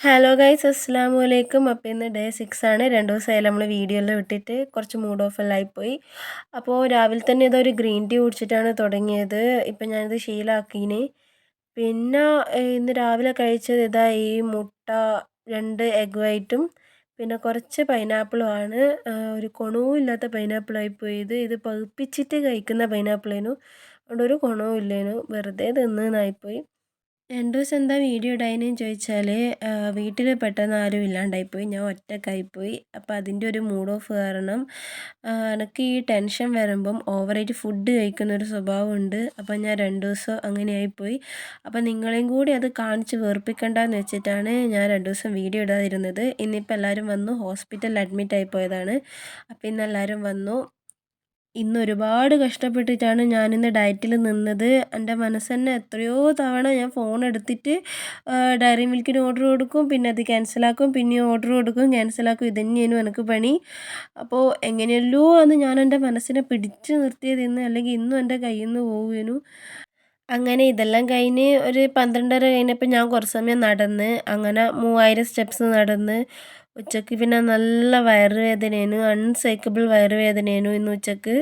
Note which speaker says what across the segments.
Speaker 1: Hello guys, അസ്സലാമു അലൈക്കും. അപ്പോൾ ഇന്ന് ഡേ 6 ആണ്. 2 ദിവസമായാലും നമ്മൾ വീഡിയോയിൽ വിട്ടിട്ട് കുറച്ച് മൂഡ് ഓഫ് എല്ലാം ആയിപ്പോയി. അപ്പോൾ രാവിലെ തന്നെ ഇതൊരു ഗ്രീൻ ടീ കുടിച്ചിട്ടാണ് തുടങ്ങിയത്. ഇപ്പം ഞാനിത് ശീലമാക്കീന്. പിന്നെ ഇന്ന് രാവിലെ കഴിച്ചത് ഇതാ ഈ മുട്ട, 2 എഗ് വൈറ്റും പിന്നെ കുറച്ച് പൈനാപ്പിളുമാണ്. ഒരു ഗുണവും ഇല്ലാത്ത പൈനാപ്പിളായിപ്പോയി. ഇത് പഴുപ്പിച്ചിട്ട് കഴിക്കുന്ന പൈനാപ്പിളേനു. അതുകൊണ്ട് ഒരു ഗുണവും ഇല്ലേനു, വെറുതെ തിന്നതായിപ്പോയി. 2 ദിവസം എന്താ വീഡിയോ ഇടാഞ്ഞതെന്ന് ചോദിച്ചാൽ വീട്ടിൽ പെട്ടെന്ന് ആരും ഇല്ലാണ്ടായിപ്പോയി. ഞാൻ ഒറ്റയ്ക്കായിപ്പോയി. അപ്പോൾ അതിൻ്റെ ഒരു മൂഡ് ഓഫ് കാരണം എനിക്ക് ഈ ടെൻഷൻ വരുമ്പം ഓവറായിട്ട് ഫുഡ് കഴിക്കുന്നൊരു സ്വഭാവമുണ്ട്. അപ്പോൾ ഞാൻ 2 ദിവസം അങ്ങനെ ആയിപ്പോയി. അപ്പോൾ നിങ്ങളെയും കൂടി അത് കാണിച്ച് വെറുപ്പിക്കണ്ടെന്ന് വെച്ചിട്ടാണ് ഞാൻ 2 ദിവസം വീഡിയോ ഇടാതിരുന്നത്. ഇന്നിപ്പോൾ എല്ലാവരും വന്നു, ഹോസ്പിറ്റലിൽ അഡ്മിറ്റ് ആയി പോയതാണ്. അപ്പോൾ ഇന്ന് എല്ലാവരും വന്നു. ഇന്ന് ഒരുപാട് കഷ്ടപ്പെട്ടിട്ടാണ് ഞാനിന്ന് ഡയറ്റിൽ നിന്നത്. എൻ്റെ മനസ്സ് തന്നെ എത്രയോ തവണ ഞാൻ ഫോൺ എടുത്തിട്ട് ഡയറി മിൽക്കിന് ഓർഡർ കൊടുക്കും, പിന്നെ അത് ക്യാൻസലാക്കും, പിന്നെയും ഓർഡർ കൊടുക്കും, ക്യാൻസലാക്കും. ഇത് തന്നെയായിരുന്നു എനിക്ക് പണി. അപ്പോൾ എങ്ങനെയല്ലോ അന്ന് ഞാൻ എൻ്റെ മനസ്സിനെ പിടിച്ച് നിർത്തിയത് ഇന്ന്, അല്ലെങ്കിൽ ഇന്നും എൻ്റെ കയ്യിൽ നിന്ന് പോവുകയായിരുന്നു. അങ്ങനെ ഇതെല്ലാം കഴിഞ്ഞ് ഒരു 12:30 കഴിഞ്ഞപ്പോൾ ഞാൻ കുറച്ച് സമയം നടന്ന്, അങ്ങനെ 3000 സ്റ്റെപ്സ് നടന്ന്. ഉച്ചയ്ക്ക് പിന്നെ നല്ല വയറുവേദനയായിരുന്നു, അൺസൈക്കബിൾ വയറുവേദനയായിരുന്നു ഇന്ന് ഉച്ചയ്ക്ക്.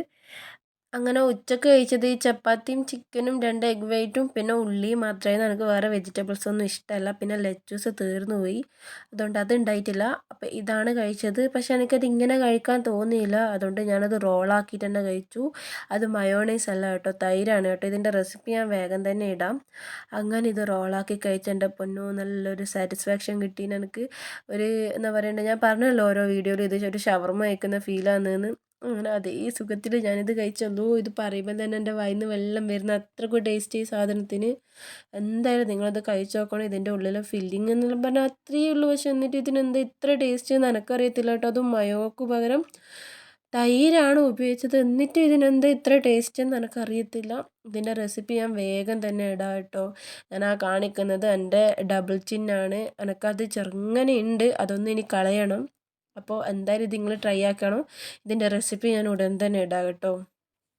Speaker 1: അങ്ങനെ ഉച്ചയ്ക്ക് കഴിച്ചത് ഈ ചപ്പാത്തിയും ചിക്കനും 2 എഗ് വൈറ്റും പിന്നെ ഉള്ളിയും മാത്രമായിരുന്നു. എനിക്ക് വേറെ വെജിറ്റബിൾസ് ഒന്നും ഇഷ്ടമല്ല. പിന്നെ ലെറ്റൂസ് തീർന്നു പോയി, അതുകൊണ്ട് അത് ഉണ്ടായിട്ടില്ല. അപ്പോൾ ഇതാണ് കഴിച്ചത്. പക്ഷേ എനിക്കത് ഇങ്ങനെ കഴിക്കാൻ തോന്നിയില്ല, അതുകൊണ്ട് ഞാനത് റോളാക്കിയിട്ട് തന്നെ കഴിച്ചു. അത് മയോണൈസ് അല്ല കേട്ടോ, തൈരാണ് കേട്ടോ. ഇതിൻ്റെ റെസിപ്പി ഞാൻ വേഗം തന്നെ ഇടാം. അങ്ങനെ ഇത് റോളാക്കി കഴിച്ച എൻ്റെ പൊന്നോ, നല്ലൊരു സാറ്റിസ്ഫാക്ഷൻ കിട്ടീന് എനിക്ക്. ഒരു എന്താ പറയണ്ടേ, ഞാൻ പറഞ്ഞല്ലോ ഓരോ വീഡിയോയിലും ഇത് ഒരു ഷവർമ്മ കഴിക്കുന്ന ഫീലാണെന്ന്. അങ്ങനെ അതേ സുഖത്തിൽ ഞാനിത് കഴിച്ചല്ലോ. ഇത് പറയുമ്പോൾ തന്നെ എൻ്റെ വായിൽ നിന്ന് വെള്ളം വരുന്ന അത്രയ്ക്ക് ടേസ്റ്റ് ഈ സാധനത്തിന്. എന്തായാലും നിങ്ങളത് കഴിച്ച് നോക്കണം. ഇതിൻ്റെ ഉള്ളിലെ ഫില്ലിങ് എന്നെല്ലാം പറഞ്ഞാൽ അത്രയേ ഉള്ളൂ, പക്ഷെ എന്നിട്ട് ഇതിനെന്താ ഇത്ര ടേസ്റ്റ് എന്ന് എനിക്കറിയത്തില്ല കേട്ടോ. അതും മയോക്ക് പകരം തൈരാണ് ഉപയോഗിച്ചത്, എന്നിട്ട് ഇതിനെന്താ ഇത്ര ടേസ്റ്റ് എന്ന് എനിക്കറിയത്തില്ല. ഇതിൻ്റെ റെസിപ്പി ഞാൻ വേഗം തന്നെ ഇടാം കേട്ടോ. ഞാൻ ആ കാണിക്കുന്നത് എൻ്റെ ഡബിൾ ചിന്നാണ്. എനിക്കത് ചെറുങ്ങനെ ഉണ്ട്, അതൊന്നും ഇനി കളയണം. അപ്പോൾ എന്തായാലും ഇത് നിങ്ങൾ ട്രൈ ആക്കണം. ഇതിൻ്റെ റെസിപ്പി ഞാൻ ഉടൻ തന്നെ ഇടാം കേട്ടോ.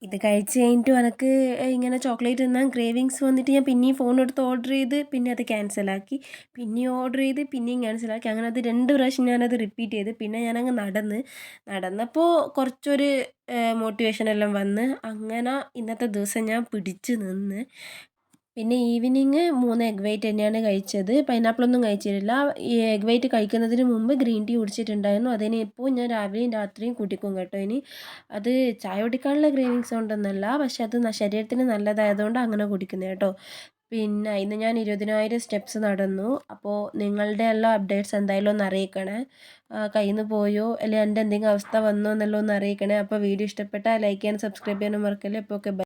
Speaker 1: ഇത് കഴിച്ച് കഴിഞ്ഞിട്ട് എനിക്ക് ഇങ്ങനെ ചോക്ലേറ്റ് തിന്നാൻ ക്രേവിങ്സ് വന്നിട്ട് ഞാൻ പിന്നെയും ഫോൺ എടുത്ത് ഓർഡർ ചെയ്ത്, പിന്നെ അത് ക്യാൻസലാക്കി, പിന്നെയും ഓർഡർ ചെയ്ത്, പിന്നെയും ക്യാൻസലാക്കി. അങ്ങനെ അത് 2 പ്രാവശ്യം ഞാനത് റിപ്പീറ്റ് ചെയ്ത്. പിന്നെ ഞാനങ്ങ് നടന്നപ്പോൾ കുറച്ചൊരു മോട്ടിവേഷൻ എല്ലാം വന്ന്. അങ്ങനെ ഇന്നത്തെ ദിവസം ഞാൻ പിടിച്ച് നിന്ന്. പിന്നെ ഈവനിങ് 3 എഗ് വൈറ്റ് തന്നെയാണ് കഴിച്ചത്. പൈനാപ്പിളൊന്നും കഴിച്ചിട്ടില്ല. ഈ എഗ് വൈറ്റ് കഴിക്കുന്നതിന് മുമ്പ് ഗ്രീൻ ടീ കുടിച്ചിട്ടുണ്ടായിരുന്നു. അതിന് ഇപ്പോൾ ഞാൻ രാവിലെയും രാത്രിയും കുടിക്കും കേട്ടോ. ഇനി അത് ചായ കുടിക്കാനുള്ള ക്രേവിങ്സ് കൊണ്ടൊന്നല്ല, പക്ഷെ അത് ശരീരത്തിന് നല്ലതായതുകൊണ്ട് അങ്ങനെ കുടിക്കുന്നത് കേട്ടോ. പിന്നെ ഇന്ന് ഞാൻ 20,000 സ്റ്റെപ്സ് നടന്നു. അപ്പോൾ നിങ്ങളുടെ എല്ലാം അപ്ഡേറ്റ്സ് എന്തായാലും ഒന്ന് അറിയിക്കണേ. കയ്യിൽ നിന്ന് പോയോ അല്ലെങ്കിൽ എൻ്റെ എന്തെങ്കിലും അവസ്ഥ വന്നോ എന്നെല്ലാം ഒന്ന് അറിയിക്കണേ. അപ്പോൾ വീഡിയോ ഇഷ്ടപ്പെട്ടാൽ ലൈക്ക് ചെയ്യാനും സബ്സ്ക്രൈബ് ചെയ്യാനും മറക്കല്ലേ. അപ്പോൾ ഓക്കെ, ബൈ.